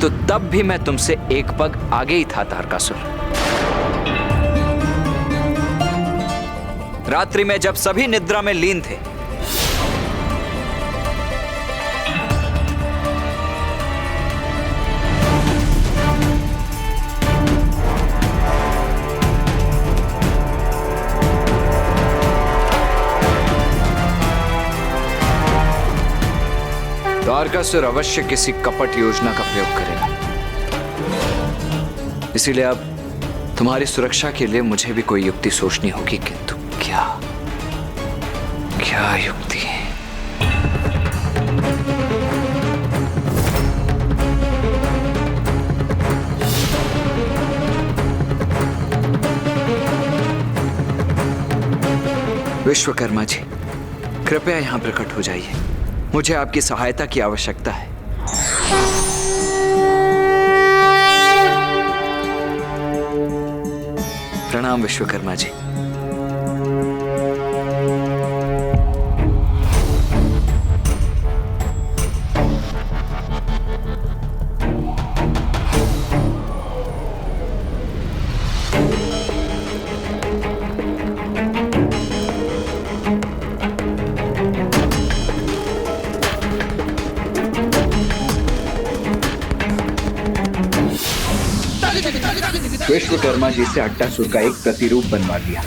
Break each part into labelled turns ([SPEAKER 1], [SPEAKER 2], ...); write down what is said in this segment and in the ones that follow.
[SPEAKER 1] किंतु तब भी मैं तुमसे एक पग आगे ही था तारकासुर। रात्रि में जब सभी निद्रा में लीन थे, तारकासुर अवश्य किसी कपट योजना का प्रयोग करेगा। इसीलिए अब तुम्हारी सुरक्षा के लिए मुझे भी कोई युक्ति सोचनी होगी, किंतु क्या क्या युक्ति है? विश्वकर्मा जी, कृपया यहां प्रकट हो जाइए। मुझे आपकी सहायता की आवश्यकता है। प्रणाम विश्वकर्मा जी।
[SPEAKER 2] विश्वकर्मा जी से अट्टासुर का एक प्रतिरूप बनवा लिया।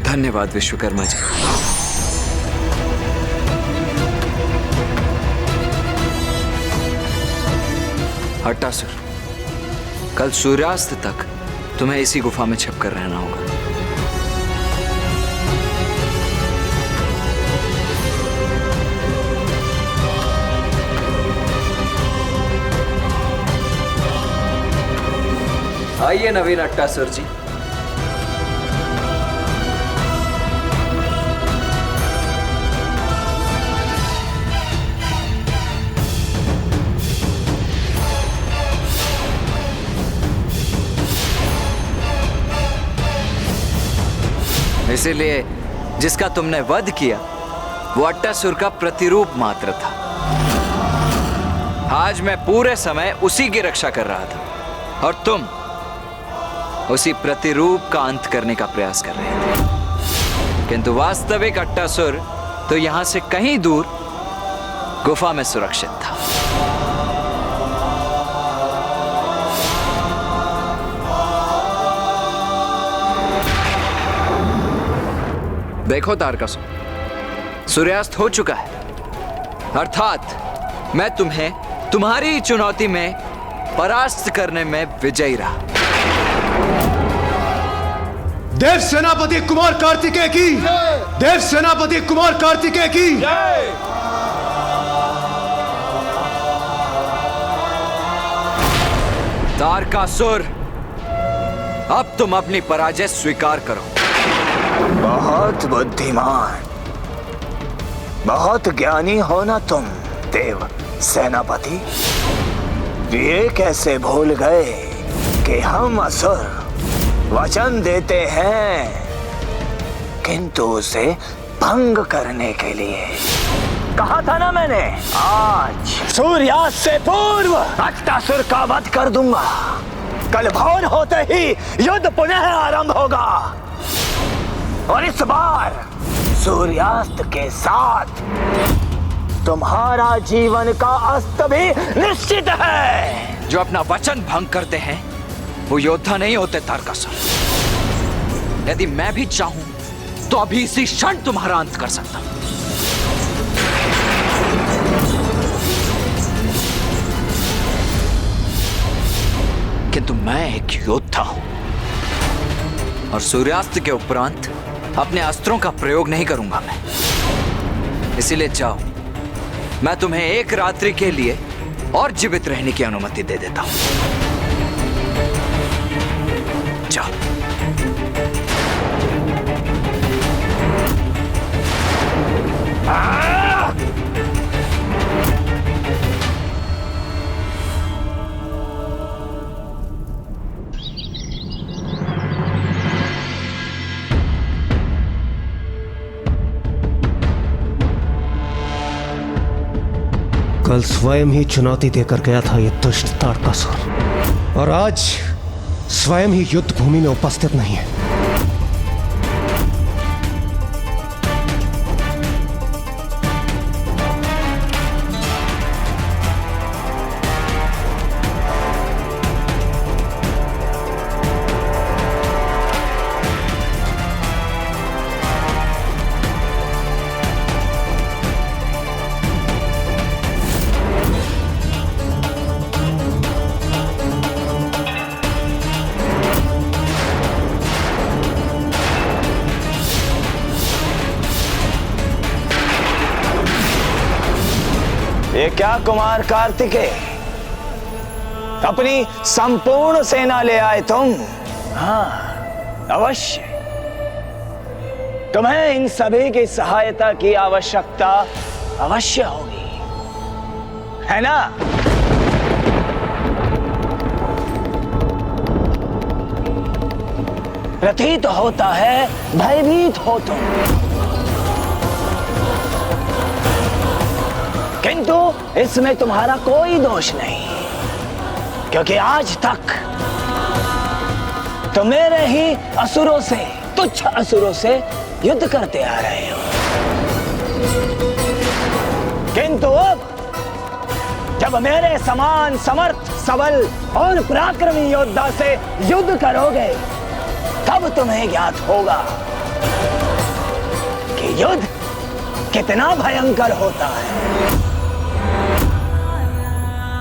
[SPEAKER 1] धन्यवाद विश्वकर्मा जी। अट्टासुर, कल सूर्यास्त तक तुम्हें इसी गुफा में छिपकर रहना होगा। आइए नवीन अट्टासुर जी। इसीलिए जिसका तुमने वध किया वो अट्टासुर का प्रतिरूप मात्र था। आज मैं पूरे समय उसी की रक्षा कर रहा था और तुम उसी प्रतिरूप का अंत करने का प्रयास कर रहे थे। किंतु वास्तविक अट्टासुर तो यहां से कहीं दूर गुफा में सुरक्षित था। देखो तारकासुर, सूर्यास्त हो चुका है, अर्थात मैं तुम्हें तुम्हारी चुनौती में परास्त करने में विजयी रहा।
[SPEAKER 3] देव सेनापति कुमार कार्तिकेय की, देव सेनापति कुमार कार्तिकेय की।
[SPEAKER 1] तारकासुर, अब तुम अपनी पराजय स्वीकार करो।
[SPEAKER 4] बहुत बुद्धिमान, बहुत ज्ञानी हो ना तुम देव सेनापति। ये कैसे भूल गए कि हम असुर वचन देते हैं, किंतु उसे भंग करने के लिए। कहा था ना मैंने, आज सूर्यास्त से पूर्व अट्टासुर का वध कर दूंगा। कल भोर होते ही युद्ध पुनः आरंभ होगा और इस बार सूर्यास्त के साथ तुम्हारा जीवन का अस्त भी निश्चित है।
[SPEAKER 1] जो अपना वचन भंग करते हैं वो योद्धा नहीं होते तारकासुर। यदि मैं भी चाहूं तो अभी इसी क्षण तुम्हारा अंत कर सकता हूं। किंतु मैं एक योद्धा हूं और सूर्यास्त के उपरांत अपने अस्त्रों का प्रयोग नहीं करूंगा मैं। इसीलिए जाओ, मैं तुम्हें एक रात्रि के लिए और जीवित रहने की अनुमति दे देता हूं। जाओ।
[SPEAKER 3] कल स्वयं ही चुनौती देकर गया था ये दुष्ट ताड़कासुर, और आज स्वयं ही युद्ध भूमि में उपस्थित नहीं है।
[SPEAKER 4] ये क्या कुमार कार्तिकेय, अपनी संपूर्ण सेना ले आए तुम? हाँ, अवश्य। तुम्हें इन सभी की सहायता की आवश्यकता अवश्य होगी, है ना? प्रतीत होता है भयभीत हो तुम, किंतु इसमें तुम्हारा कोई दोष नहीं, क्योंकि आज तक तुम मेरे ही असुरों से, तुच्छ असुरों से युद्ध करते आ रहे हो। किंतु अब जब मेरे समान समर्थ, सबल और पराक्रमी योद्धा से युद्ध करोगे, तब तुम्हें ज्ञात होगा कि युद्ध कितना भयंकर होता है।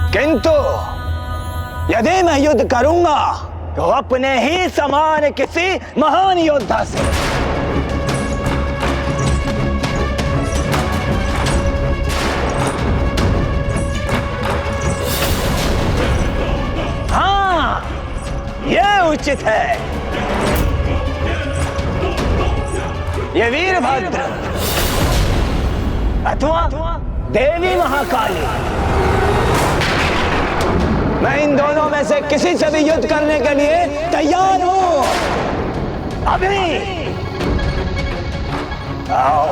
[SPEAKER 4] किंतु यदि मैं युद्ध करूंगा तो अपने ही समान किसी महान योद्धा से। हाँ, यह उचित है। ये वीरभद्र अथवा देवी महाकाली, मैं इन दोनों में से किसी से भी युद्ध करने के लिए तैयार हूं। अभी आओ।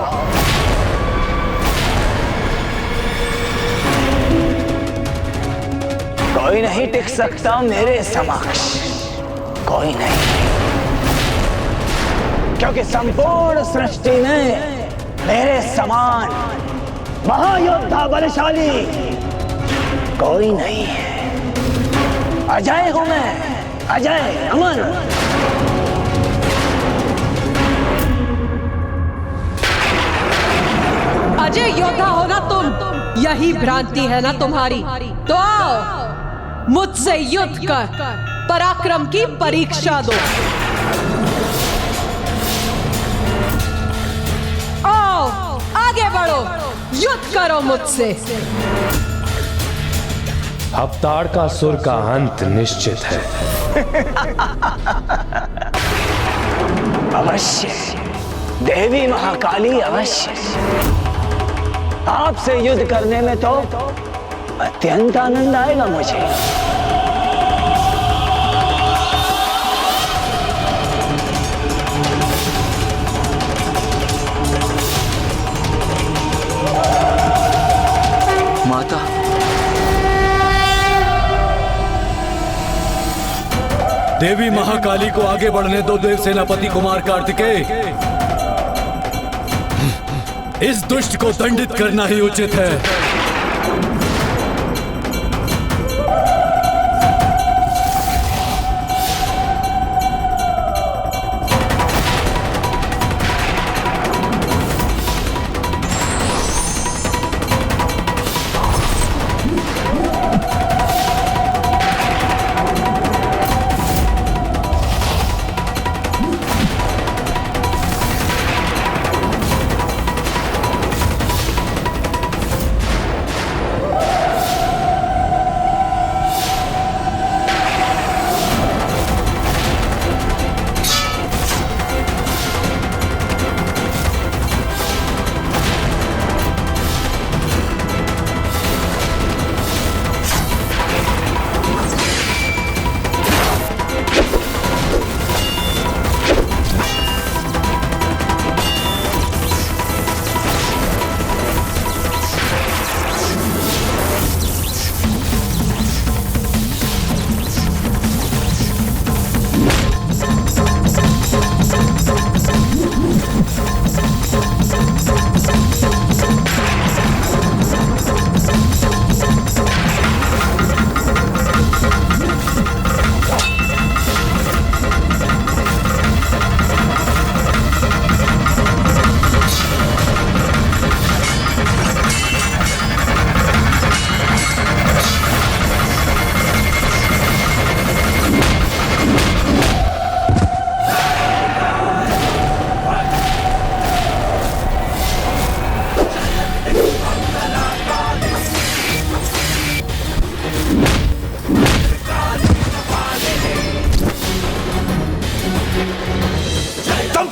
[SPEAKER 4] कोई नहीं टिक सकता मेरे समक्ष, कोई नहीं, क्योंकि संपूर्ण सृष्टि में मेरे समान महायोद्धा बलशाली कोई नहीं है। अजय हूं मैं, अजय, अमर।
[SPEAKER 5] अजय योद्धा हो ना तुम, यही भ्रांति है ना तुम्हारी। तो आओ, मुझसे युद्ध कर पराक्रम की परीक्षा दो। आओ, आगे बढ़ो, युद्ध करो मुझसे।
[SPEAKER 6] अब ताड़कासुर का अंत निश्चित है।
[SPEAKER 4] अवश्य देवी महाकाली, अवश्य। आपसे युद्ध करने में तो अत्यंत आनंद आएगा मुझे।
[SPEAKER 1] माता,
[SPEAKER 7] देवी महाकाली को आगे बढ़ने दो देव सेनापति कुमार कार्तिकेय। इस दुष्ट को दंडित करना ही उचित है।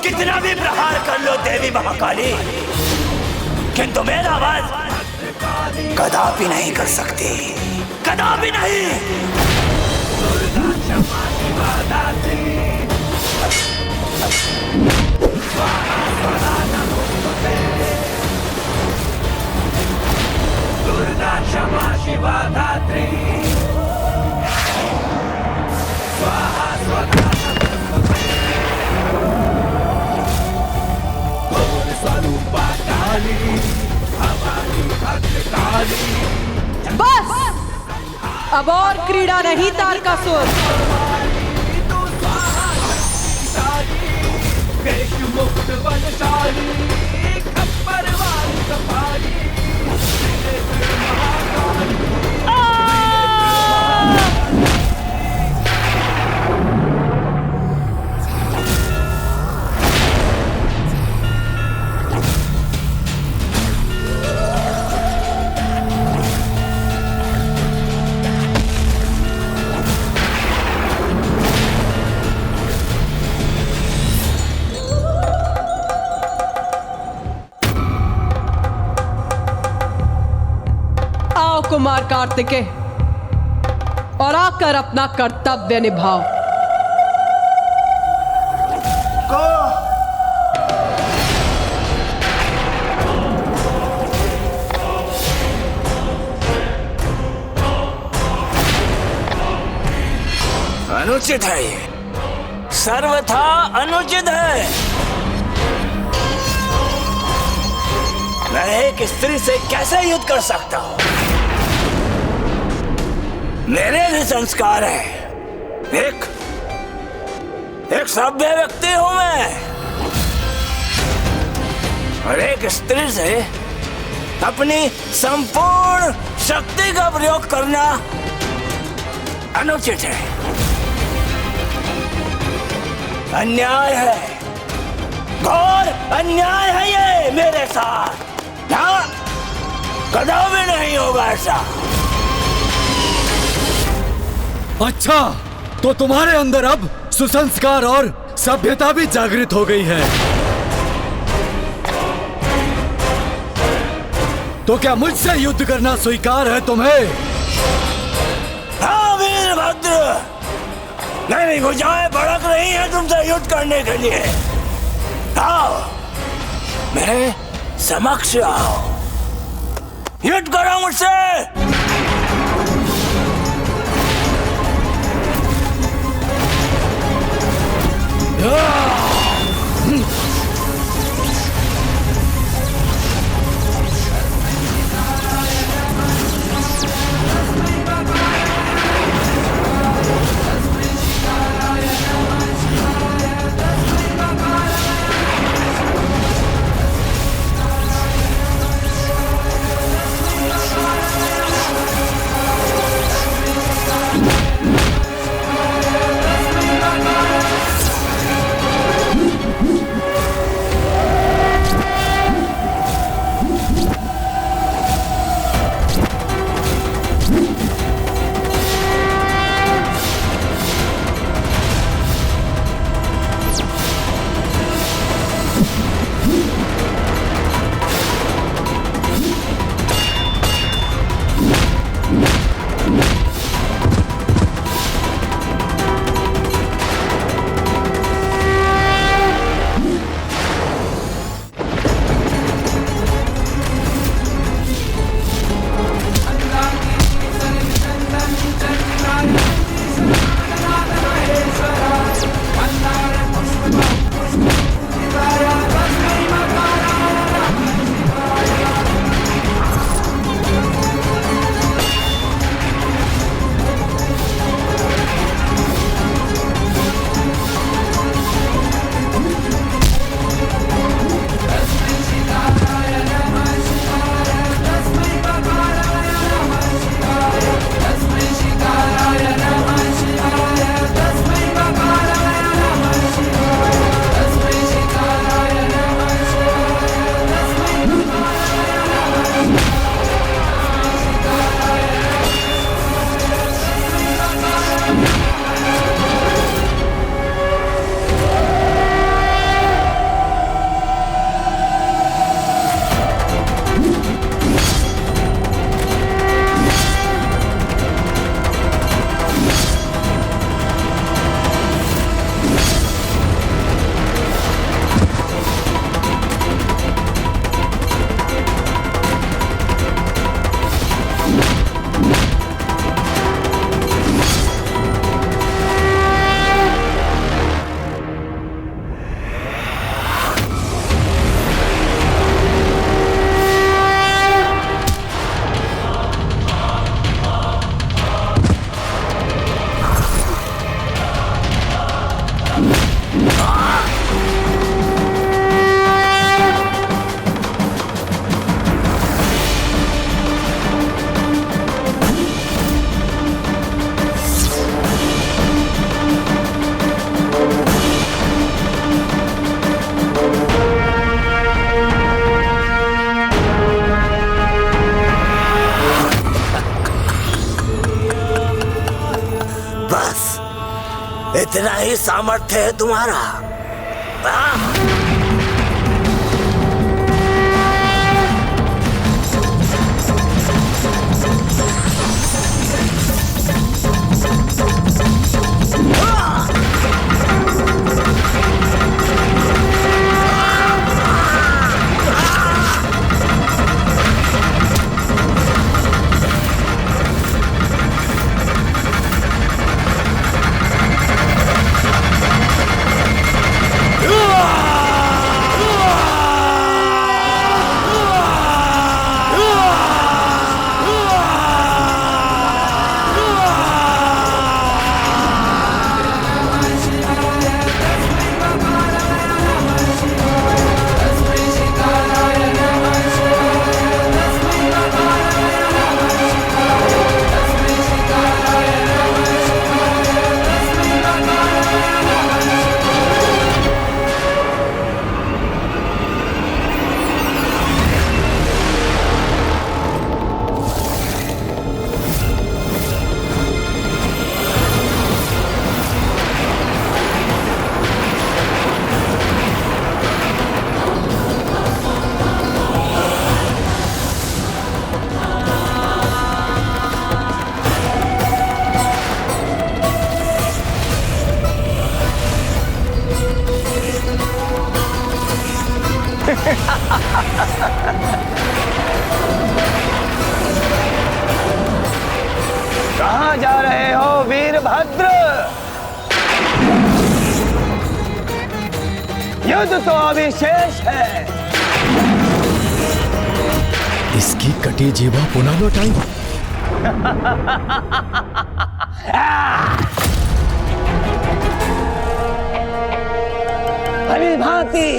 [SPEAKER 4] कितना भी प्रहार कर लो देवी महाकाली, किंतु मेरा वध कदापि नहीं कर सकती, कदापि नहीं। दुर्गा क्षमा शिवा धात्री स्वाहा स्वधा स्वरूपा काली हमारी भक्त काली।
[SPEAKER 5] बस अब और क्रीड़ा नहीं तारकासुर।
[SPEAKER 4] मुक्त बलशाली खप्पर वाली सफारी
[SPEAKER 5] कुमार कार्तिकेय और आकर अपना कर्तव्य निभाओ।
[SPEAKER 4] अनुचित है ये, सर्वथा अनुचित है। मैं एक स्त्री से कैसे युद्ध कर सकता हूं? मेरे भी संस्कार है। एक सभ्य व्यक्ति हूं मैं, और एक स्त्री से अपनी संपूर्ण शक्ति का प्रयोग करना अनुचित है, अन्याय है, घोर अन्याय है ये मेरे साथ। ना, कदापि नहीं होगा ऐसा।
[SPEAKER 7] अच्छा, तो तुम्हारे अंदर अब सुसंस्कार और सभ्यता भी जागृत हो गई है। तो क्या मुझसे युद्ध करना स्वीकार है तुम्हें?
[SPEAKER 4] हाँ वीरभद्र, मेरी भुजाएं भड़क रही हैं तुमसे युद्ध करने के लिए। आओ, मेरे समक्ष आओ, युद्ध करो मुझसे। इतना ही सामर्थ्य है तुम्हारा? कहाँ जा रहे हो वीरभद्र? युद्ध तो अभी शेष है।
[SPEAKER 7] इसकी कटी जीवा पुनः लौटाई।
[SPEAKER 4] भली भांति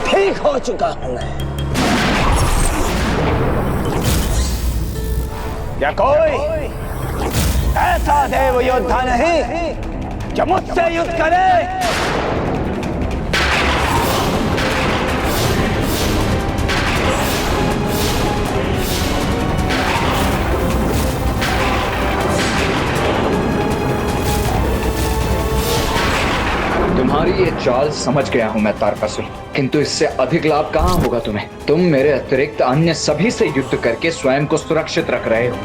[SPEAKER 4] ठीक हो चुका हूं मैं। क्या कोई ऐसा देव योद्धा नहीं जो मुझसे युद्ध करे?
[SPEAKER 2] तुम्हारी ये चाल समझ गया हूं मैं तारकासुर, किंतु इससे अधिक लाभ कहां होगा तुम्हें? तुम मेरे अतिरिक्त अन्य सभी से युद्ध करके स्वयं को सुरक्षित रख रहे हो।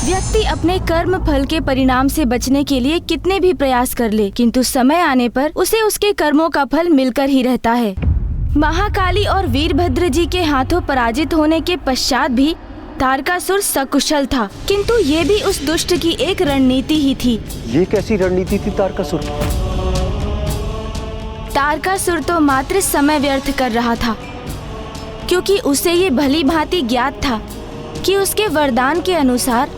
[SPEAKER 8] व्यक्ति अपने कर्म फल के परिणाम से बचने के लिए कितने भी प्रयास कर ले, किंतु समय आने पर उसे उसके कर्मों का फल मिलकर ही रहता है। महाकाली और वीरभद्र जी के हाथों पराजित होने के पश्चात भी तारकासुर सकुशल था, किंतु ये भी उस दुष्ट की एक रणनीति ही थी।
[SPEAKER 3] ये कैसी रणनीति थी तारकासुर की?
[SPEAKER 8] तारकासुर तो मात्र समय व्यर्थ कर रहा था, क्योंकि उसे ये भली भांति ज्ञात था कि उसके वरदान के अनुसार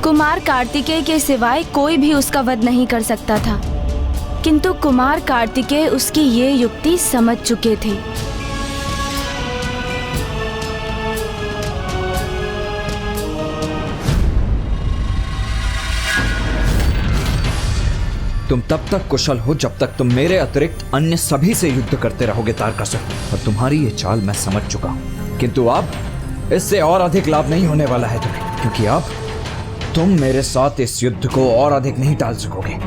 [SPEAKER 8] कुमार कार्तिकेय के सिवाय कोई भी उसका वध नहीं कर सकता था। किंतु कुमार कार्तिकेय उसकी ये युक्ति समझ चुके थे।
[SPEAKER 1] तुम तब तक कुशल हो जब तक तुम मेरे अतिरिक्त अन्य सभी से युद्ध करते रहोगे तारकासुर, और तुम्हारी ये चाल मैं समझ चुका हूं। किंतु अब इससे और अधिक लाभ नहीं होने वाला है तुम्हें, क्योंकि अब तुम मेरे साथ इस युद्ध को और अधिक नहीं टाल सकोगे।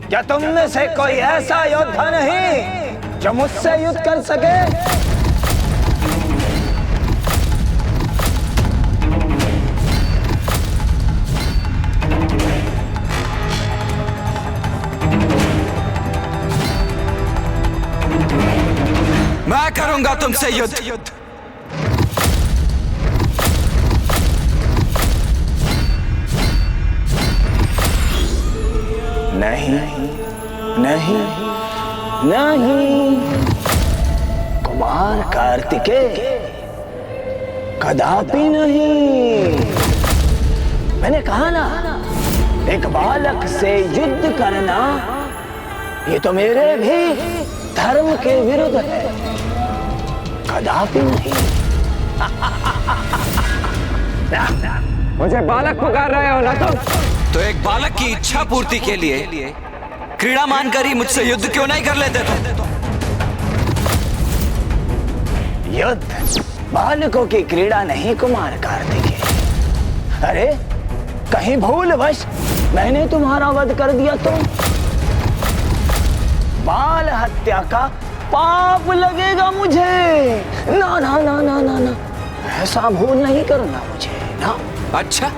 [SPEAKER 4] क्या तुम में से कोई ऐसा योद्धा नहीं जो मुझसे युद्ध कर सके?
[SPEAKER 1] मैं करूंगा तुमसे युद्ध।
[SPEAKER 4] नहीं नहीं नहीं, कुमार कार्तिकेय, कदापि नहीं। मैंने कहा ना, एक बालक से युद्ध करना ये तो मेरे भी धर्म के विरुद्ध है, कदापि नहीं। मुझे बालक पुकार रहे हो ना तुम?
[SPEAKER 1] तो एक बालक की इच्छा पूर्ति के लिए क्रीड़ा मानकर ही मुझसे युद्ध क्यों नहीं कर लेते तुम?
[SPEAKER 4] युद्ध बालकों की क्रीड़ा नहीं कुमार कार्तिकेय। अरे कहीं भूलवश मैंने तुम्हारा वध कर दिया तो बाल हत्या का पाप लगेगा मुझे। ना ना ना ना ना ना, ऐसा भूल नहीं करना मुझे ना।
[SPEAKER 1] अच्छा,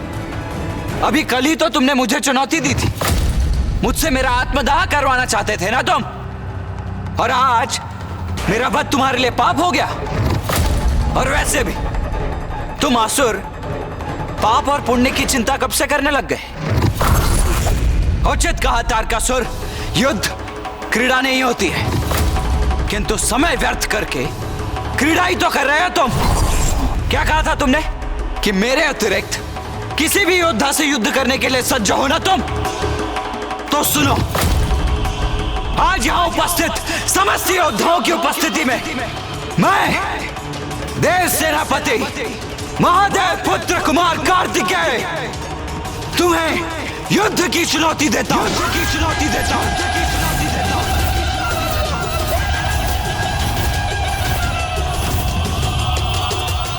[SPEAKER 1] अभी कल ही तो तुमने मुझे चुनौती दी थी, मुझसे मेरा आत्मदाह करवाना चाहते थे ना तुम, और आज मेरा वध तुम्हारे लिए पाप हो गया। और वैसे भी तुम असुर पाप और पुण्य की चिंता कब से करने लग गए? उचित कहा तारकासुर, युद्ध क्रीड़ा नहीं होती है, किंतु समय व्यर्थ करके क्रीड़ा ही तो कर रहे हो तुम। क्या कहा था तुमने कि मेरे अतिरिक्त किसी भी योद्धा से युद्ध करने के लिए सज्ज हो ना तुम? तो सुनो, आज यहां उपस्थित समस्त योद्धाओं की उपस्थिति में मैं देव सेनापति महादेव पुत्र कुमार कार्तिकेय तुम्हें युद्ध की चुनौती देता हूं।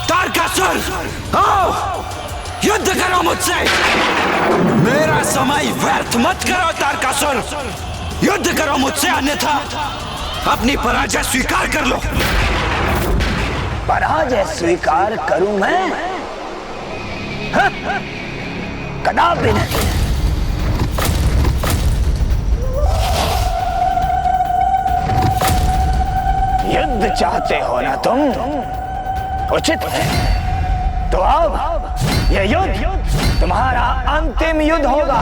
[SPEAKER 1] तारकासुर, आओ युद्ध करो मुझसे। मेरा समय व्यर्थ मत करो तारकासुर, युद्ध करो मुझसे, अन्यथा अपनी पराजय स्वीकार कर लो।
[SPEAKER 4] पराजय स्वीकार करूं मैं? हाँ? कदापि नहीं। युद्ध चाहते हो ना तुम? उचित है, तो अब यह युद्ध तुम्हारा अंतिम युद्ध होगा,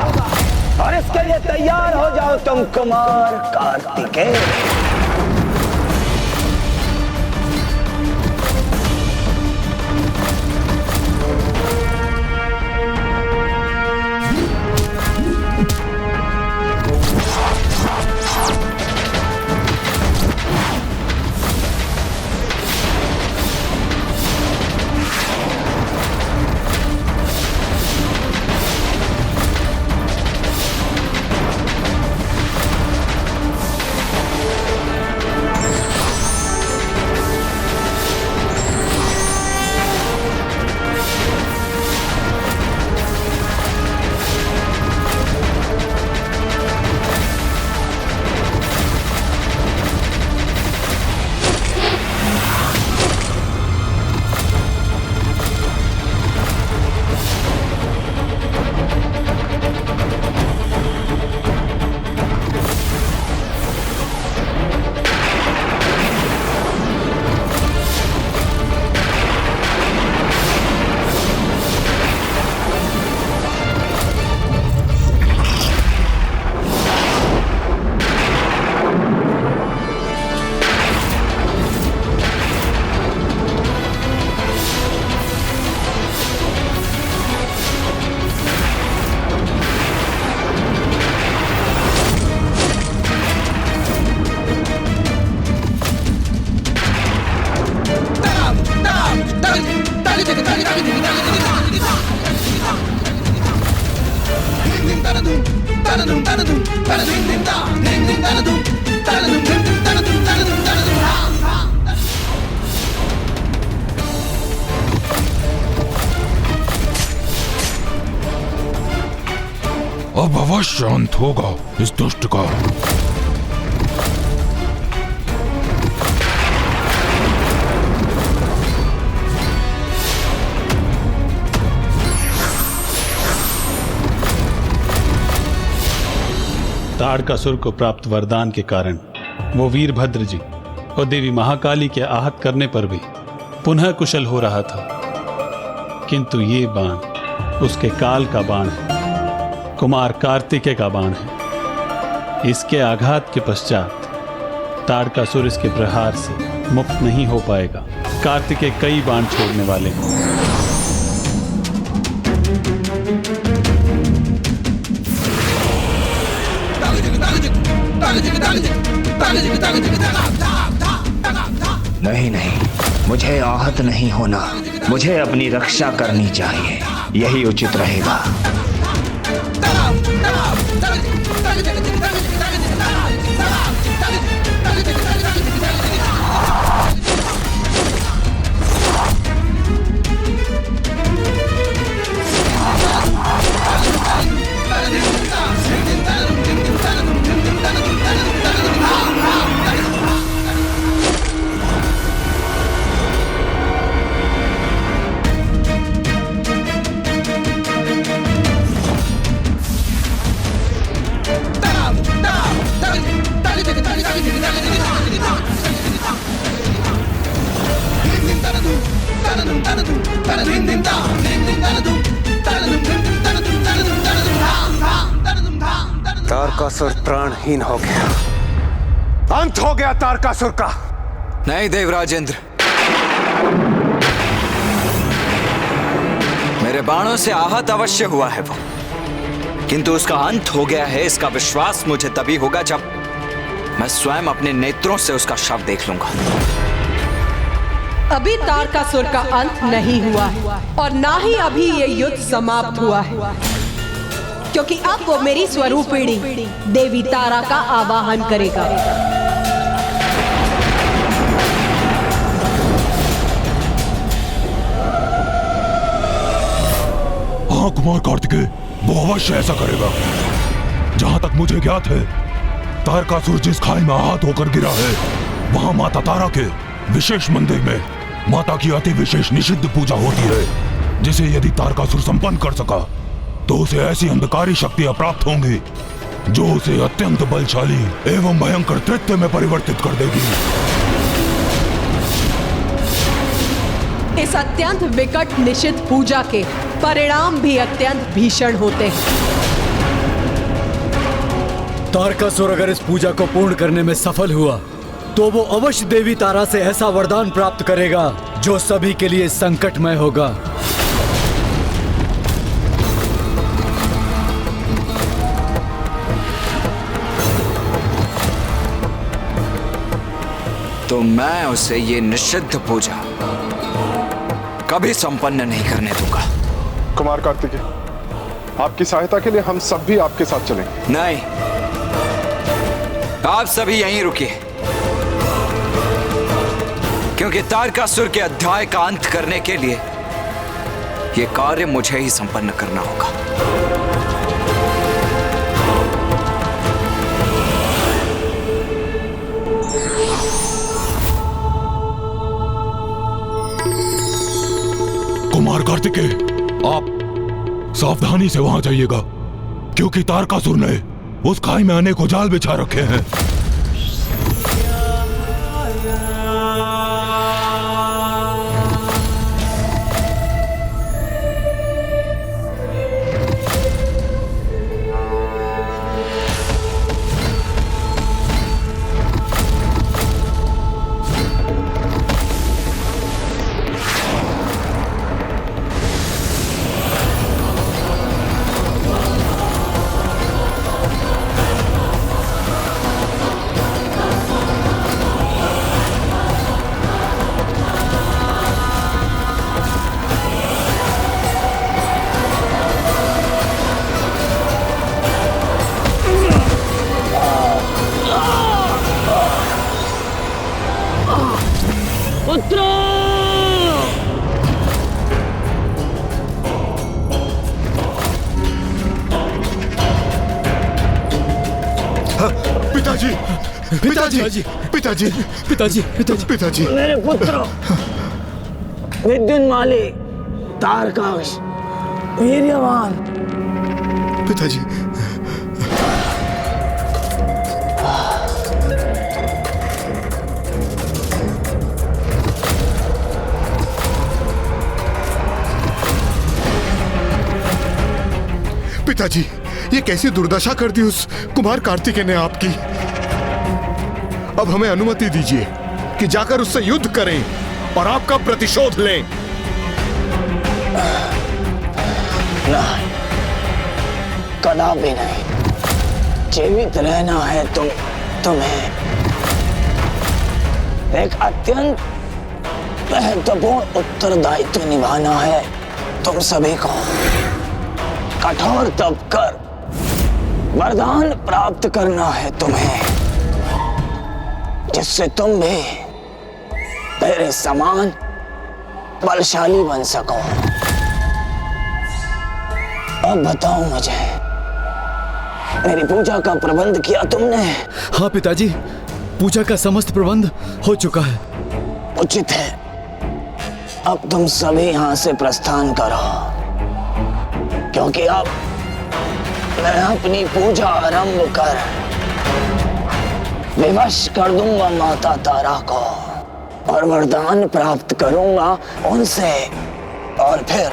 [SPEAKER 4] और इसके लिए तैयार हो जाओ तुम कुमार कार्तिकेय।
[SPEAKER 9] अब अवश्य शांत होगा इस दुष्ट का।
[SPEAKER 10] तारकासुर को प्राप्त वरदान के कारण वो वीरभद्र जी और देवी महाकाली के आहत करने पर भी पुनः कुशल हो रहा था, किंतु ये बाण उसके काल का बाण है, कुमार कार्तिकेय का बाण है। इसके आघात के पश्चात तारकासुर इसके प्रहार से मुक्त नहीं हो पाएगा। कार्तिकेय कई बाण छोड़ने वाले हैं।
[SPEAKER 4] नहीं नहीं, मुझे आहत नहीं होना, मुझे अपनी रक्षा करनी चाहिए, यही उचित रहेगा।
[SPEAKER 3] तारकासुर प्राणहीन हो गया, अंत हो गया तारकासुर का।
[SPEAKER 1] नहीं देवराजेंद्र, मेरे बाणों से आहत अवश्य हुआ है वो, किंतु उसका अंत हो गया है, इसका विश्वास मुझे तभी होगा जब मैं स्वयं अपने नेत्रों से उसका शव देख लूंगा।
[SPEAKER 5] अभी तारकासुर का अंत नहीं हुआ है और ना ही अभी ये युद्ध समाप्त हुआ है, क्योंकि अब वो मेरी स्वरूपिणी देवी तारा का आवाहन करेगा।
[SPEAKER 9] हाँ कुमार कार्तिकेय, वो अवश्य ऐसा करेगा। जहां तक मुझे ज्ञात है, तारकासुर जिस खाई में आहत होकर गिरा है, वहां माता तारा के विशेष मंदिर में माता की अति विशेष निषिद्ध पूजा होती है, जिसे यदि तारकासुर संपन्न कर सका तो उसे ऐसी अंधकारी शक्तियां प्राप्त होंगी जो उसे अत्यंत बलशाली एवं भयंकर तृत्य में परिवर्तित कर देगी।
[SPEAKER 5] इस अत्यंत विकट निषिद्ध पूजा के परिणाम भी अत्यंत भीषण होते हैं।
[SPEAKER 7] तारकासुर अगर इस पूजा को पूर्ण करने में सफल हुआ तो वो अवश्य देवी तारा से ऐसा वरदान प्राप्त करेगा जो सभी के लिए संकटमय होगा।
[SPEAKER 1] तो मैं उसे ये निषिद्ध पूजा कभी संपन्न नहीं करने दूंगा।
[SPEAKER 11] कुमार कार्तिकेय, आपकी सहायता के लिए हम सब भी आपके साथ चलें।
[SPEAKER 1] नहीं, आप सभी यहीं रुकिए, क्योंकि तारकासुर के अध्याय का अंत करने के लिए यह कार्य मुझे ही संपन्न करना होगा।
[SPEAKER 9] कुमार कार्तिकेय, आप सावधानी से वहां जाइएगा, क्योंकि तारकासुर ने उस खाई में अनेकों जाल बिछा रखे हैं।
[SPEAKER 11] पिताजी, पिताजी, पिताजी, पिताजी, पिताजी, पिताजी,
[SPEAKER 4] मेरे पुत्रों, विद्युन्माली, तारकाश, वीर्यवान।
[SPEAKER 11] पिताजी, पिताजी, ये कैसी दुर्दशा कर दी उस कुमार कार्तिकेय ने आपकी। अब हमें अनुमति दीजिए कि जाकर उससे युद्ध करें और आपका प्रतिशोध लें।
[SPEAKER 4] नहीं, कदापि नहीं। जीवित रहना है तो तुम्हें एक अत्यंत महत्वपूर्ण उत्तरदायित्व निभाना है। तुम सभी को कठोर तप कर वरदान प्राप्त करना है तुम्हें, जिससे तुम भी मेरे समान बलशाली बन सको। अब बताओ मुझे, मेरी पूजा का प्रबंध किया तुमने?
[SPEAKER 7] हाँ पिताजी, पूजा का समस्त प्रबंध हो चुका है।
[SPEAKER 4] उचित है, अब तुम सभी यहां से प्रस्थान करो, क्योंकि अब मैं अपनी पूजा आरंभ कर विवश कर दूंगा माता तारा को और वरदान प्राप्त करूंगा उनसे, और फिर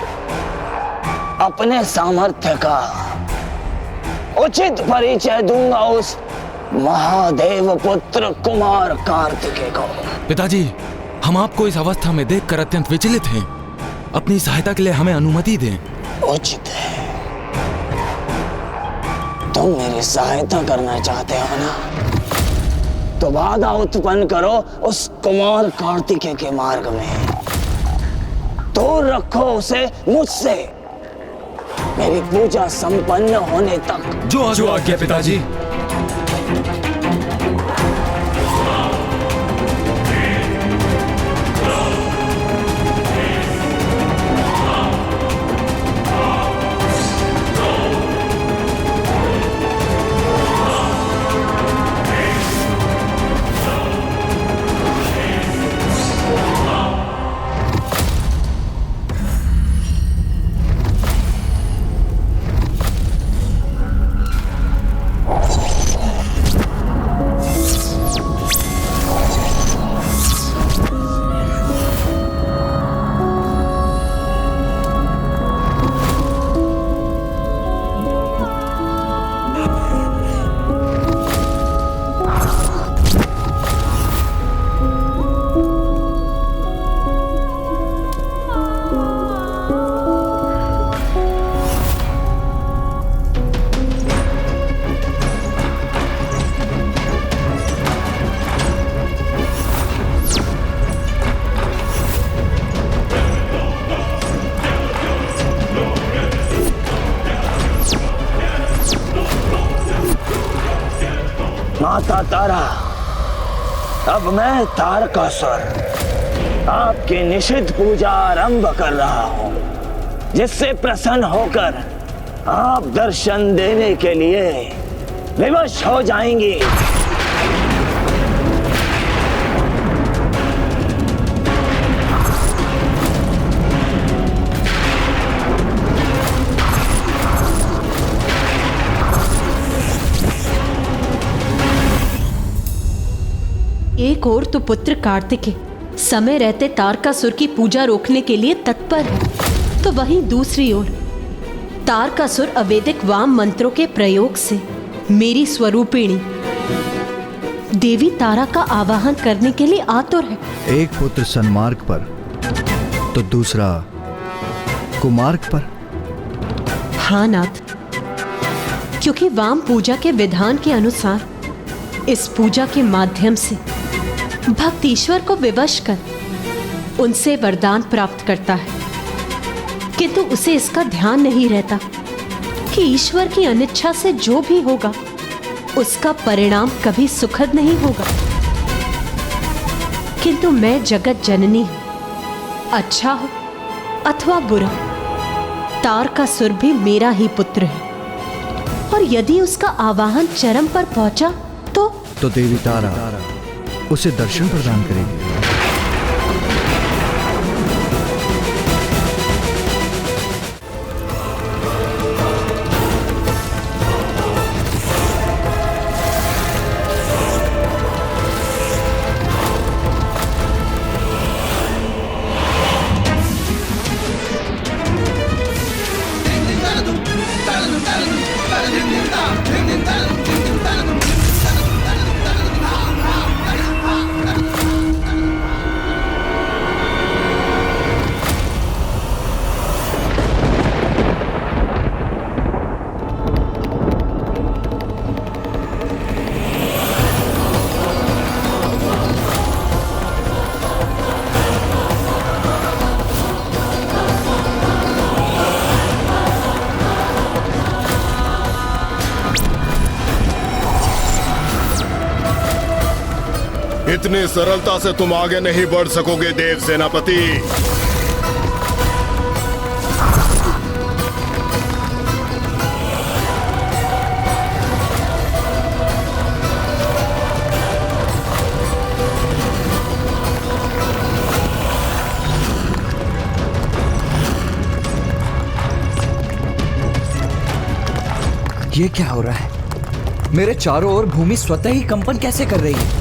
[SPEAKER 4] अपने सामर्थ्य का उचित परिचय दूंगा उस महादेव पुत्र कुमार कार्तिकेय को।
[SPEAKER 12] पिताजी, हम आपको इस अवस्था में देखकर अत्यंत विचलित हैं। अपनी सहायता के लिए हमें अनुमति दें।
[SPEAKER 4] उचित है, तुम मेरी सहायता करना चाहते हो ना, तो बाधा उत्पन्न करो उस कुमार कार्तिकेय के मार्ग में। दूर रखो उसे मुझसे मेरी पूजा संपन्न होने तक।
[SPEAKER 12] जो आज्ञा पिताजी।
[SPEAKER 4] माता तारा, अब मैं तारकासुर आपकी निषिद्ध पूजा आरंभ कर रहा हूं, जिससे प्रसन्न होकर आप दर्शन देने के लिए विवश हो जाएंगी।
[SPEAKER 5] एक और तो पुत्र कार्तिकेय समय रहते तारकासुर की पूजा रोकने के लिए तत्पर है, तो वहीं दूसरी ओर तारकासुर अवैदिक वाम मंत्रों के प्रयोग से मेरी स्वरूपिणी देवी तारा का आवाहन करने के लिए आतुर है।
[SPEAKER 13] एक पुत्र सन्मार्ग पर तो दूसरा कुमार्ग पर।
[SPEAKER 5] हाँ नाथ, क्योंकि वाम पूजा के विधान के अनुसार इस पूजा के माध्यम से भक्त ईश्वर को विवश कर उनसे वरदान प्राप्त करता है, किंतु उसे इसका ध्यान नहीं रहता कि ईश्वर की अनिच्छा से जो भी होगा उसका परिणाम कभी सुखद नहीं होगा। किंतु मैं जगत जननी हूं, अच्छा हो अथवा बुरा, तारकासुर भी मेरा ही पुत्र है, और यदि उसका आवाहन चरम पर पहुंचा तो
[SPEAKER 13] देवी तारा उसे दर्शन प्रदान करेगी।
[SPEAKER 11] इतनी सरलता से तुम आगे नहीं बढ़ सकोगे देव सेनापति।
[SPEAKER 2] ये क्या हो रहा है? मेरे चारों ओर भूमि स्वतः ही कंपन कैसे कर रही है?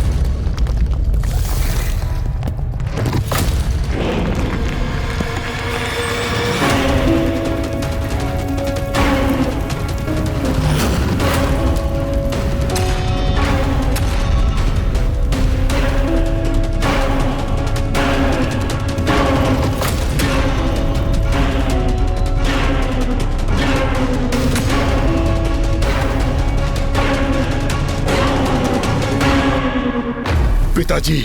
[SPEAKER 11] पिताजी,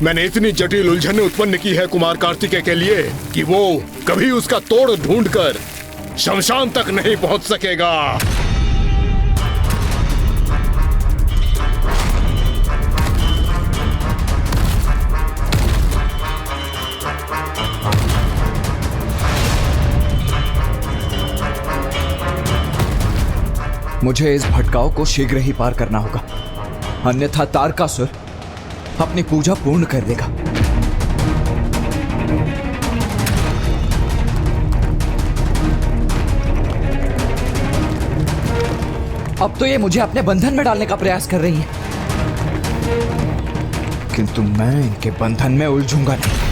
[SPEAKER 11] मैंने इतनी जटिल उलझनें उत्पन्न की है कुमार कार्तिकेय के लिए कि वो कभी उसका तोड़ ढूंढकर शमशान तक नहीं पहुंच सकेगा।
[SPEAKER 2] मुझे इस भटकाव को शीघ्र ही पार करना होगा, अन्यथा तारकासुर अपनी पूजा पूर्ण कर देगा। अब तो ये मुझे अपने बंधन में डालने का प्रयास कर रही है, किंतु मैं इनके बंधन में उलझूंगा नहीं।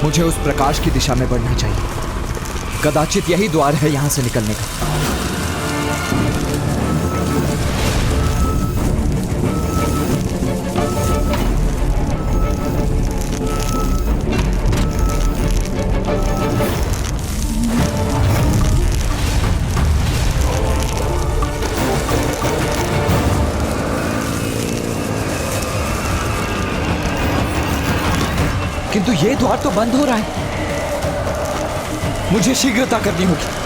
[SPEAKER 2] मुझे उस प्रकाश की दिशा में बढ़ना चाहिए। कदाचित यही द्वार है यहां से निकलने का। किंतु ये द्वार तो बंद हो रहा है। मुझे शीघ्रता करनी होगी।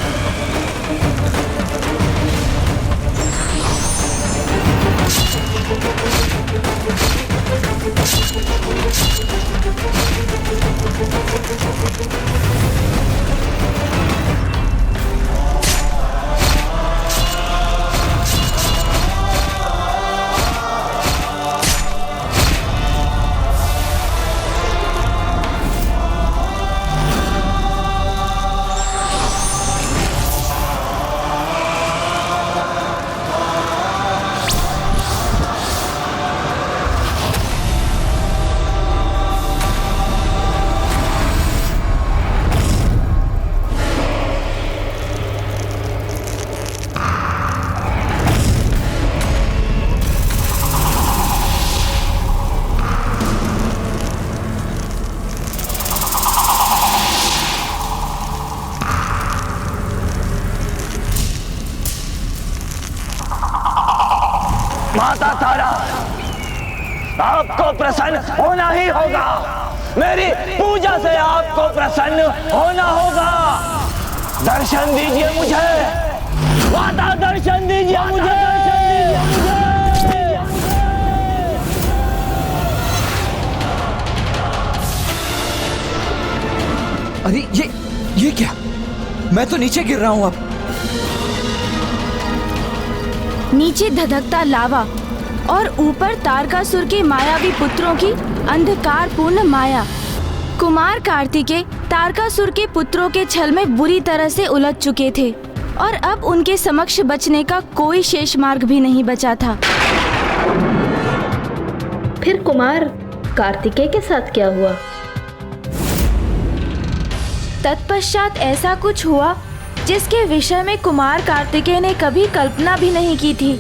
[SPEAKER 4] माता तारा, आपको प्रसन्न होना ही होगा। मेरी पूजा से आपको प्रसन्न होना होगा। दर्शन दीजिए मुझे माता, दर्शन दीजिए मुझे।
[SPEAKER 2] अरे ये क्या? मैं तो नीचे गिर रहा हूं अब।
[SPEAKER 8] नीचे धधकता लावा और ऊपर तारकासुर के मायावी पुत्रों की अंधकारपूर्ण माया। कुमार कार्तिकेय तारकासुर के पुत्रों के छल में बुरी तरह से उलझ चुके थे। और अब उनके समक्ष बचने का कोई शेष मार्ग भी नहीं बचा था।
[SPEAKER 14] फिर कुमार कार्तिकेय के साथ क्या हुआ?
[SPEAKER 8] तत्पश्चात ऐसा कुछ हुआ जिसके विषय में कुमार कार्तिकेय ने कभी कल्पना भी नहीं की थी।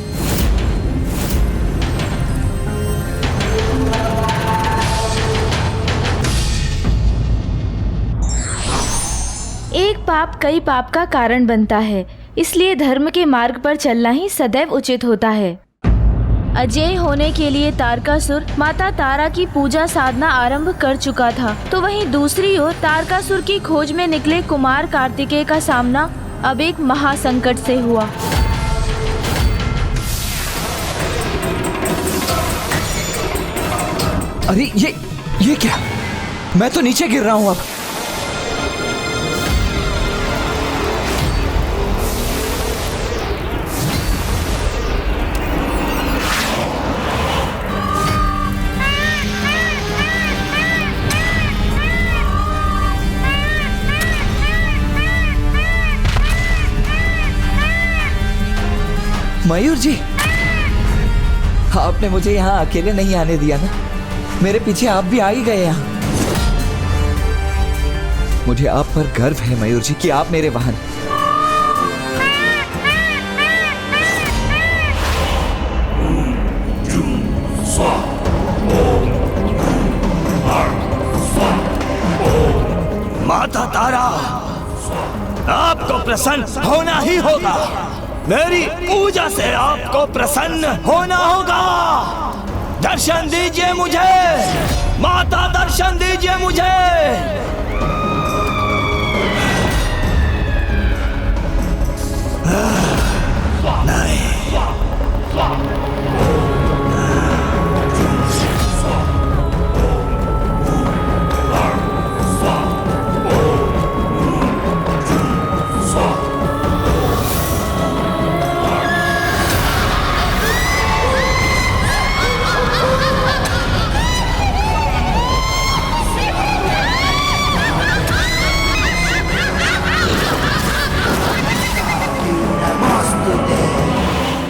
[SPEAKER 8] एक पाप कई पाप का कारण बनता है, इसलिए धर्म के मार्ग पर चलना ही सदैव उचित होता है। अजय होने के लिए तारकासुर माता तारा की पूजा साधना आरंभ कर चुका था, तो वहीं दूसरी ओर तारकासुर की खोज में निकले कुमार कार्तिकेय का सामना अब एक महासंकट से हुआ।
[SPEAKER 1] अरे ये क्या? मैं तो नीचे गिर रहा हूं अब। मयूर जी, आपने मुझे यहाँ अकेले नहीं आने दिया ना? मेरे पीछे आप भी आ ही गए यहाँ। मुझे आप पर गर्व है मयूर जी कि आप मेरे वाहन।
[SPEAKER 4] माता तारा, आपको प्रसन्न होना ही होगा। मेरी पूजा से आपको प्रसन्न होना होगा। दर्शन दीजिए मुझे माता, दर्शन दीजिए मुझे। नहीं,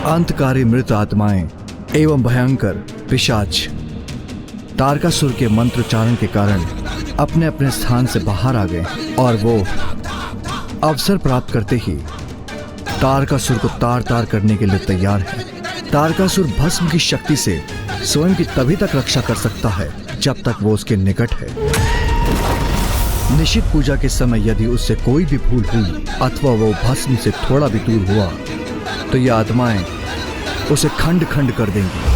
[SPEAKER 13] अंतकारी मृत आत्माएं एवं भयंकर पिशाच तारकासुर के मंत्रोच्चारण के कारण अपने अपने स्थान से बाहर आ गए और वो अवसर प्राप्त करते ही तारकासुर को तार तार करने के लिए तैयार है। तारकासुर भस्म की शक्ति से स्वयं की तभी तक रक्षा कर सकता है जब तक वो उसके निकट है। निश्चित पूजा के समय यदि उससे कोई भी भूल हुई अथवा वो भस्म से थोड़ा भी दूर हुआ तो ये आत्माएं उसे खंड खंड कर देंगी।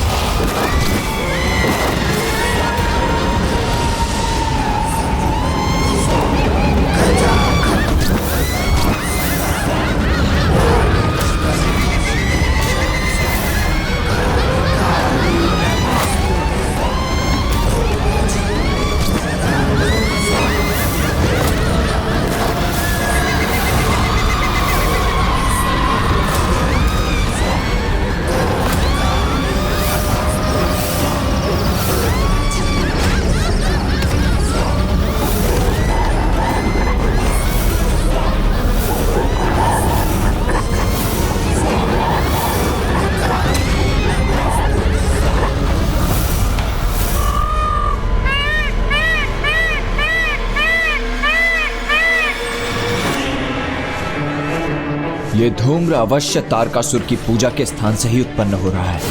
[SPEAKER 1] ये धूम्र अवश्य तारकासुर की पूजा के स्थान से ही उत्पन्न हो रहा है,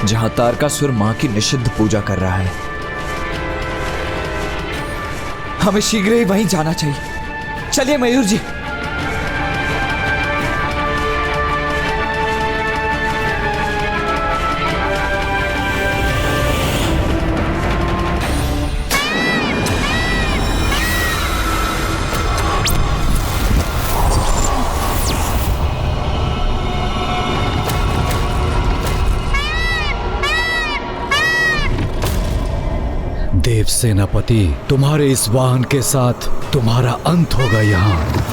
[SPEAKER 1] जहां तारकासुर मां की निषिद्ध पूजा कर रहा है। हमें शीघ्र ही वहीं जाना चाहिए। चलिए मयूर जी।
[SPEAKER 7] देव सेनापति, तुम्हारे इस वाहन के साथ तुम्हारा अंत होगा यहाँ।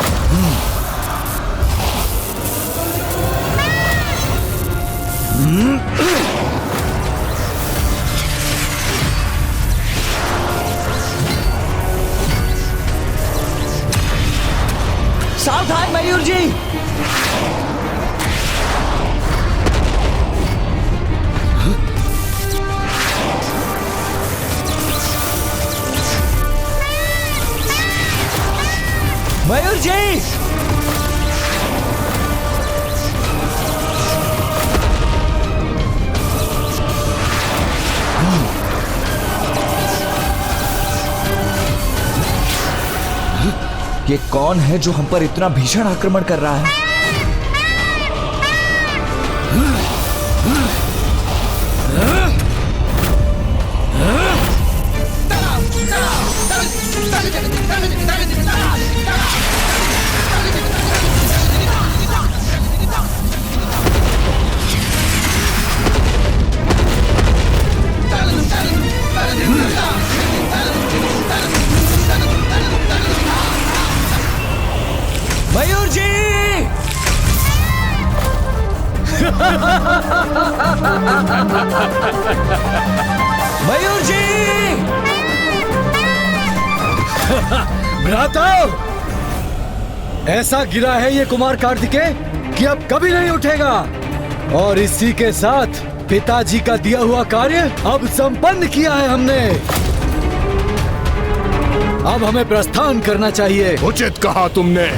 [SPEAKER 1] सावधान मयूर जी। मयूर जी,
[SPEAKER 2] ये कौन है जो हम पर इतना भीषण आक्रमण कर रहा है?
[SPEAKER 1] मयूर जी! मयूर जी!
[SPEAKER 7] भ्राता, ऐसा गिरा है ये कुमार कार्तिकेय कि अब कभी नहीं उठेगा। और इसी के साथ पिताजी का दिया हुआ कार्य अब संपन्न किया है हमने। अब हमें प्रस्थान करना चाहिए।
[SPEAKER 11] उचित कहा तुमने।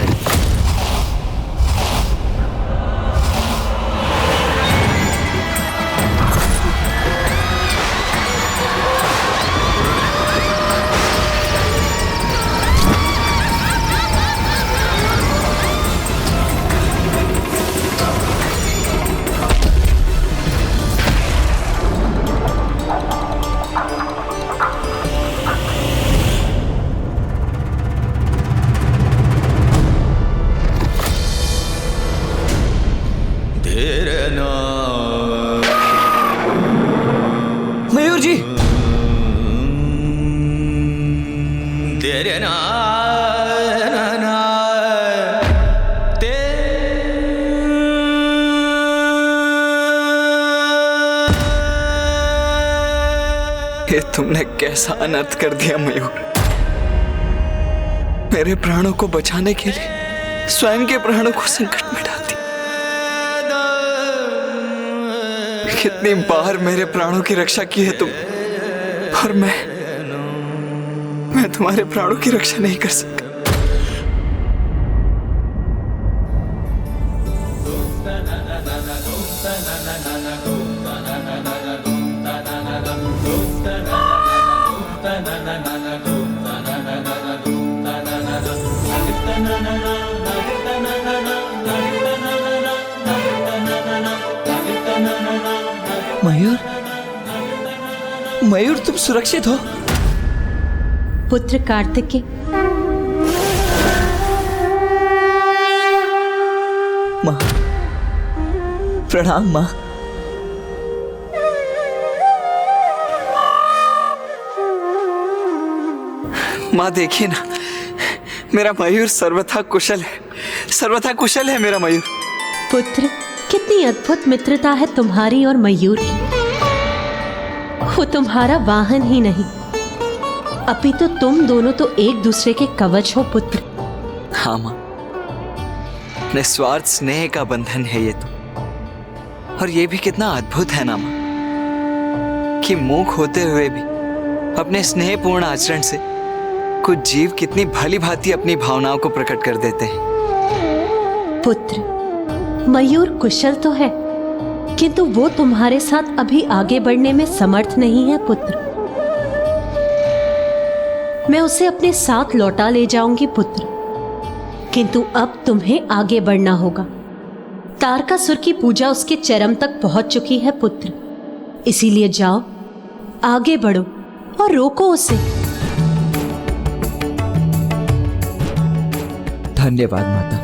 [SPEAKER 1] मयूर जी!
[SPEAKER 15] ये तुमने कैसा अनर्थ कर दिया मयूर। मेरे प्राणों को बचाने के लिए स्वयं के प्राणों को संकट में डाल दिया। कितनी बार मेरे प्राणों की रक्षा की है तुम, और मैं तुम्हारे प्राणों की रक्षा नहीं कर सकता।
[SPEAKER 1] मयूर, मयूर तुम सुरक्षित हो?
[SPEAKER 5] पुत्र कार्तिकेय,
[SPEAKER 1] माँ, प्रणाम माँ।
[SPEAKER 15] माँ देखिए ना, मेरा मयूर सर्वथा कुशल है, सर्वथा कुशल है मेरा मयूर।
[SPEAKER 5] पुत्र, कितनी अद्भुत मित्रता है तुम्हारी और मयूर की। वो तुम्हारा वाहन ही नहीं, अपितु तुम दोनों तो एक दूसरे के कवच हो पुत्र।
[SPEAKER 15] हाँ माँ, निस्वार्थ स्नेह का बंधन है ये तो। और ये भी कितना अद्भुत है ना माँ, कि मूक होते हुए भी अपने स्नेहपूर्ण आचरण से कुछ जीव कितनी भली भांति अपनी भावनाओं को प्रकट कर देते हैं।
[SPEAKER 5] पुत्र, मयूर कुशल तो है, किंतु वो तुम्हारे साथ अभी आगे बढ़ने में समर्थ नहीं है पुत्र। मैं उसे अपने साथ लौटा ले जाऊंगी पुत्र, किंतु अब तुम्हें आगे बढ़ना होगा। तारकासुर की पूजा उसके चरम तक पहुंच चुकी है पुत्र, इसीलिए जाओ, आगे बढ़ो और रोको उसे।
[SPEAKER 1] धन्यवाद माता।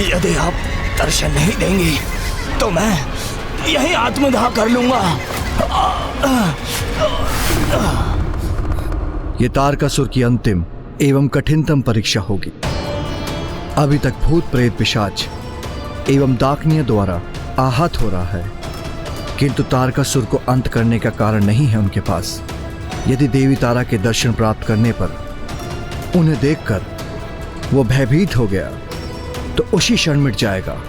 [SPEAKER 4] यदि आप दर्शन नहीं देंगी तो मैं यही आत्मदाह कर लूंगा।
[SPEAKER 13] ये तारकासुर की अंतिम एवं कठिनतम परीक्षा होगी। अभी तक भूत प्रेत पिशाच एवं डाकनियों द्वारा आहत हो रहा है, किंतु तारकासुर को अंत करने का कारण नहीं है उनके पास। यदि देवी तारा के दर्शन प्राप्त करने पर उन्हें देखकर वो भयभीत हो गया तो उसी क्षण मिट जाएगा।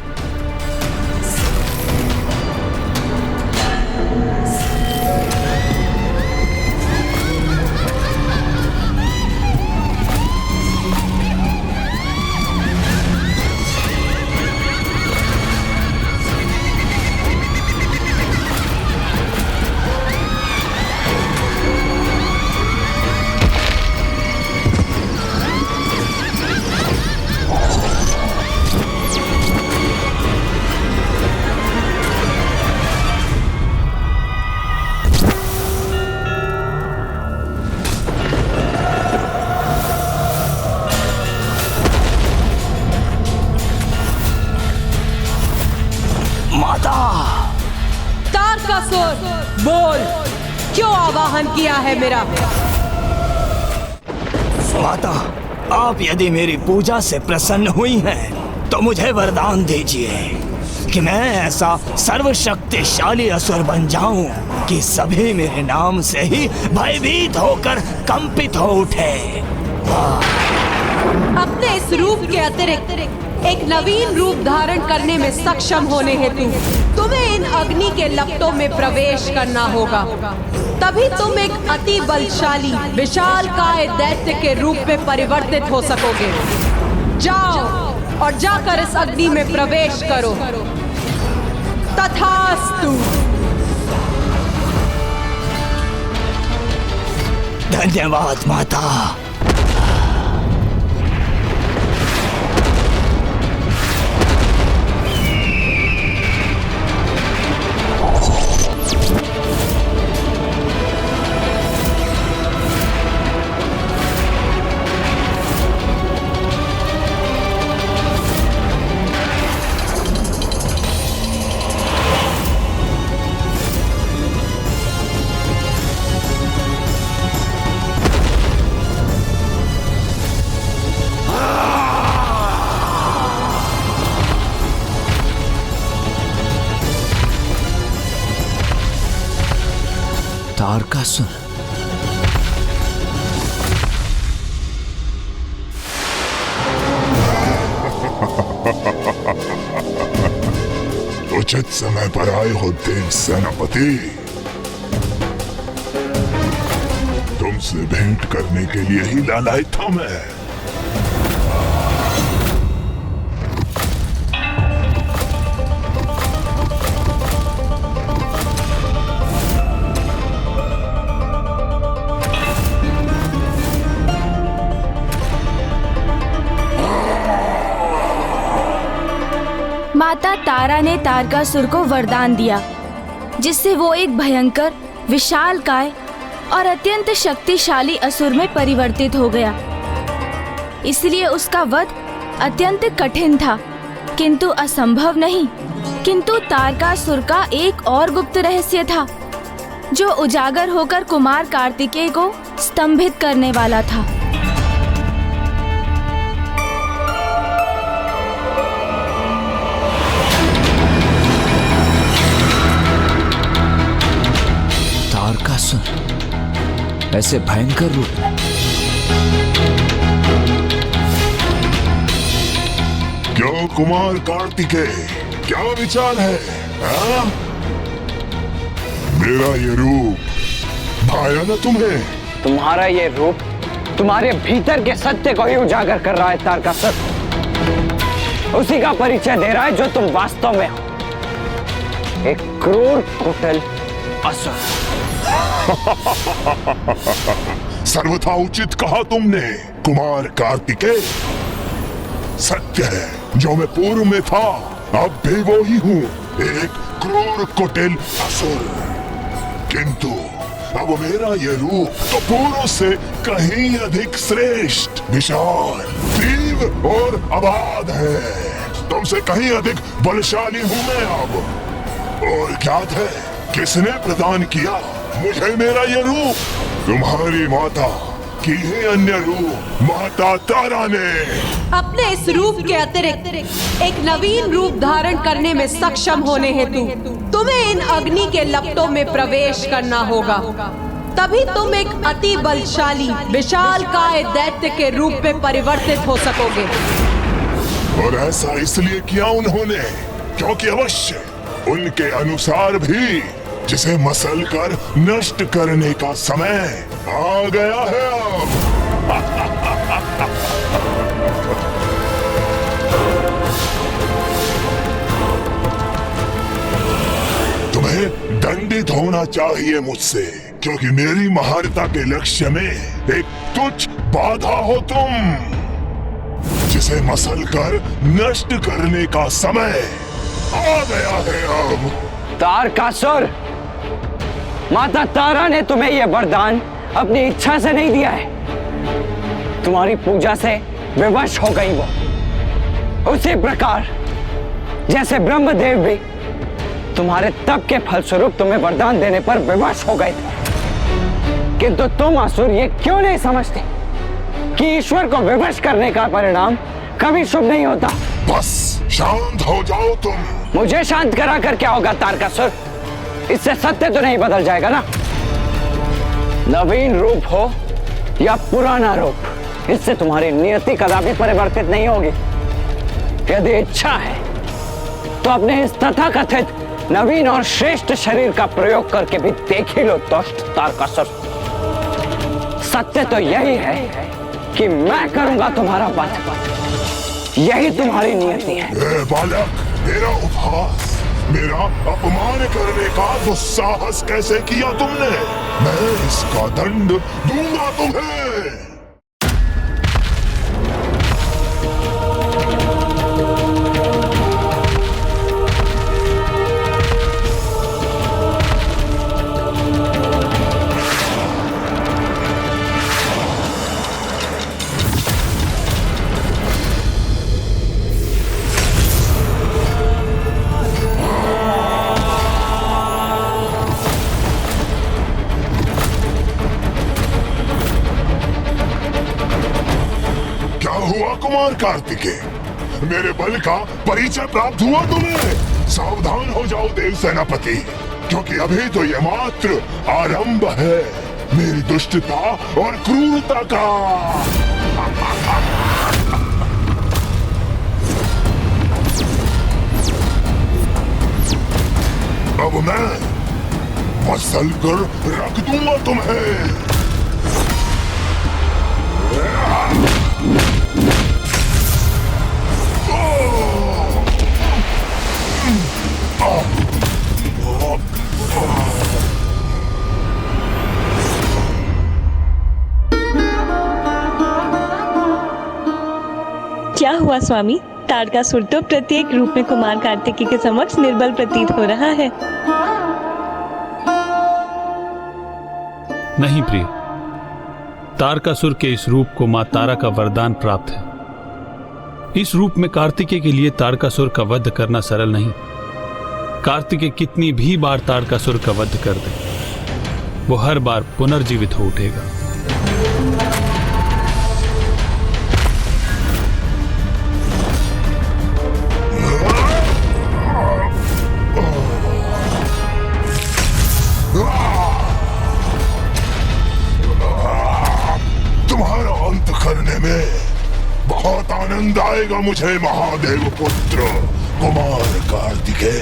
[SPEAKER 5] बोल, क्यों आवाहन किया है मेरा?
[SPEAKER 4] माता, आप यदि मेरी पूजा से प्रसन्न हुई हैं, तो मुझे वरदान दीजिए कि मैं ऐसा सर्वशक्तिशाली असुर बन जाऊं कि सभी मेरे नाम से ही भयभीत होकर कंपित हो उठे।
[SPEAKER 5] अपने इस रूप के अतिरिक्त एक नवीन रूप धारण करने में सक्षम होने हेतु तुम्हें इन अग्नि के लपटों में प्रवेश करना होगा। तभी तुम एक अति बलशाली विशालकाय दैत्य के रूप में परिवर्तित हो सकोगे। जाओ और जाकर इस अग्नि में प्रवेश करो। तथास्तु।
[SPEAKER 4] धन्यवाद माता।
[SPEAKER 15] तारकासुर,
[SPEAKER 9] उचित समय पर आए हो देव सेनापति। तुमसे भेंट करने के लिए ही लालायित था मैं।
[SPEAKER 8] माता तारा ने तारकासुर को वरदान दिया, जिससे वो एक भयंकर, विशालकाय और अत्यंत शक्तिशाली असुर में परिवर्तित हो गया। इसलिए उसका वध अत्यंत कठिन था, किंतु असंभव नहीं। किंतु तारकासुर का एक और गुप्त रहस्य था, जो उजागर होकर कुमार कार्तिकेय को स्तंभित करने वाला था।
[SPEAKER 15] तारकासुर ऐसे भयंकर रूप में?
[SPEAKER 9] क्यों कुमार कार्तिकेय, क्या विचार है? हाँ? मेरा ये रूप भाया ना तुम्हें?
[SPEAKER 16] तुम्हारा ये रूप तुम्हारे भीतर के सत्य को ही उजागर कर रहा है तारकासुर। उसी का परिचय दे रहा है जो तुम वास्तव में हो, एक क्रूर कुटिल असुर।
[SPEAKER 9] सर्वथा उचित कहा तुमने कुमार कार्तिकेय। सत्य है, जो मैं पूर्व में था अब भी वो ही हूँ, एक क्रूर कुटिल असुर। किंतु अब मेरा ये रूप तो पूर्व से कहीं अधिक श्रेष्ठ, विशाल, तीव्र और अबाध है। तुमसे कहीं अधिक बलशाली हूँ मैं अब। और ज्ञात है किसने प्रदान किया मुझे मेरा ये रूप? तुम्हारी माता की ही अन्य रूप माता तारा ने।
[SPEAKER 5] अपने इस रूप के अतिरिक्त एक नवीन रूप धारण करने में सक्षम होने हेतु तुम्हें इन अग्नि के लपटों में प्रवेश करना होगा। तभी तुम एक अति बलशाली विशालकाय दैत्य के रूप में परिवर्तित हो सकोगे।
[SPEAKER 9] और ऐसा इसलिए किया उन्होंने क्योंकि अवश्य उनके अनुसार भी जिसे मसल कर नष्ट करने का समय आ गया है अब। तुम्हें दंडित होना चाहिए मुझसे, क्योंकि मेरी महानता के लक्ष्य में एक तुच्छ बाधा हो तुम, जिसे मसल कर नष्ट करने का समय आ गया है अब।
[SPEAKER 16] तारकासुर, माता तारा ने तुम्हें यह वरदान अपनी इच्छा से नहीं दिया है, तुम्हारी पूजा से विवश हो गई वो। उसी प्रकार जैसे ब्रह्मदेव भी तुम्हारे तप के फलस्वरूप तुम्हें वरदान देने पर विवश हो गए थे। किंतु तुम असुर ये क्यों नहीं समझते कि ईश्वर को विवश करने का परिणाम कभी शुभ नहीं होता।
[SPEAKER 9] बस शांत हो जाओ तुम।
[SPEAKER 16] मुझे शांत करा कर क्या होगा तारकासुर? इससे सत्य तो नहीं बदल जाएगा ना। नवीन रूप हो या पुराना रूप, इससे तुम्हारी नियति कदापि परिवर्तित नहीं होगी। यदि इच्छा है तो अपने इस तथाकथित नवीन और श्रेष्ठ शरीर का प्रयोग करके भी देख ही लो दुष्ट तारकासुर। सत्य तो यही है कि मैं करूंगा तुम्हारा वध, यही तुम्हारी नियति है।
[SPEAKER 9] बालक, मेरा उपहास, मेरा अपमान करने का दुस्साहस कैसे किया तुमने? मैं इसका दंड दूंगा तुम्हें। कुमार कार्तिकेय, मेरे बल का परिचय प्राप्त हुआ तुम्हें। सावधान हो जाओ देव सेनापति, क्योंकि अभी तो यह मात्र आरंभ है मेरी दुष्टता और क्रूरता का। अब मैं मसल कर रख दूंगा तुम्हें।
[SPEAKER 17] क्या हुआ स्वामी? तारकासुर तो प्रत्येक रूप में कुमार कार्तिकेय के समक्ष निर्बल प्रतीत हो रहा है।
[SPEAKER 10] नहीं प्रिय, तारकासुर के इस रूप को मां तारा का वरदान प्राप्त है। इस रूप में कार्तिकेय के लिए तारकासुर का वध करना सरल नहीं। कार्तिकेय कितनी भी बार तारकासुर का वध कर दे, वो हर बार पुनर्जीवित हो उठेगा।
[SPEAKER 9] तुम्हारा अंत करने में बहुत आनंद आएगा मुझे महादेव पुत्र कुमार कार्तिकेय।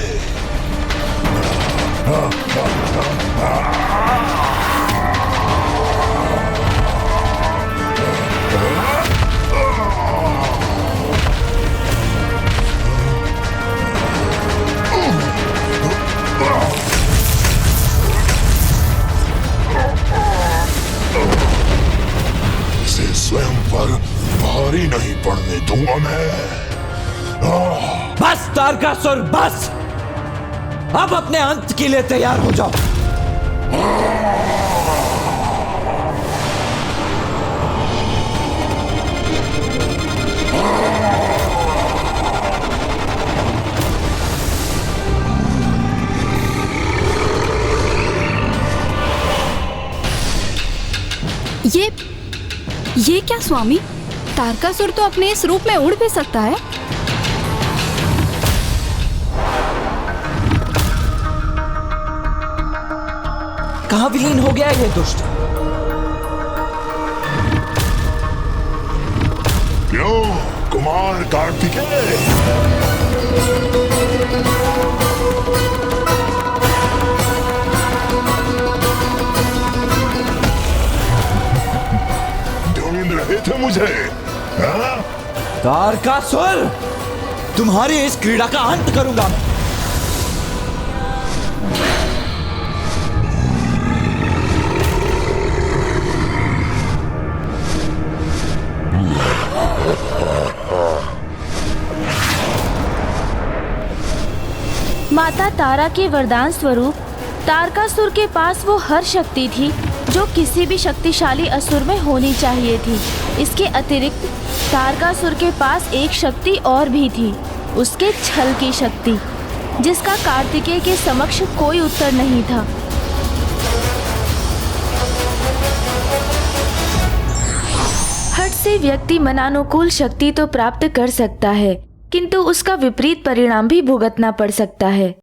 [SPEAKER 9] इसे स्वयं पर भारी नहीं पड़ने दूंगा मैं।
[SPEAKER 18] बस तारकासुर बस, अब अपने अंत के लिए तैयार हो जाओ।
[SPEAKER 19] स्वामी, तारकासुर तो अपने इस रूप में उड़ भी सकता है।
[SPEAKER 18] कहाँ विलीन हो गया है ये दुष्ट?
[SPEAKER 9] क्यों कुमार कार्तिकेय? ढूंढ रहे थे मुझे, हाँ?
[SPEAKER 18] तारकासुर, तुम्हारी इस क्रीड़ा का अंत करूंगा मैं।
[SPEAKER 8] माता तारा के वरदान स्वरूप तारकासुर के पास वो हर शक्ति थी जो किसी भी शक्तिशाली असुर में होनी चाहिए थी। इसके अतिरिक्त तारकासुर के पास एक शक्ति और भी थी, उसके छल की शक्ति, जिसका कार्तिकेय के समक्ष कोई उत्तर नहीं था। हठ से व्यक्ति मनानुकूल शक्ति तो प्राप्त कर सकता है, किंतु उसका विपरीत परिणाम भी भुगतना पड़ सकता है।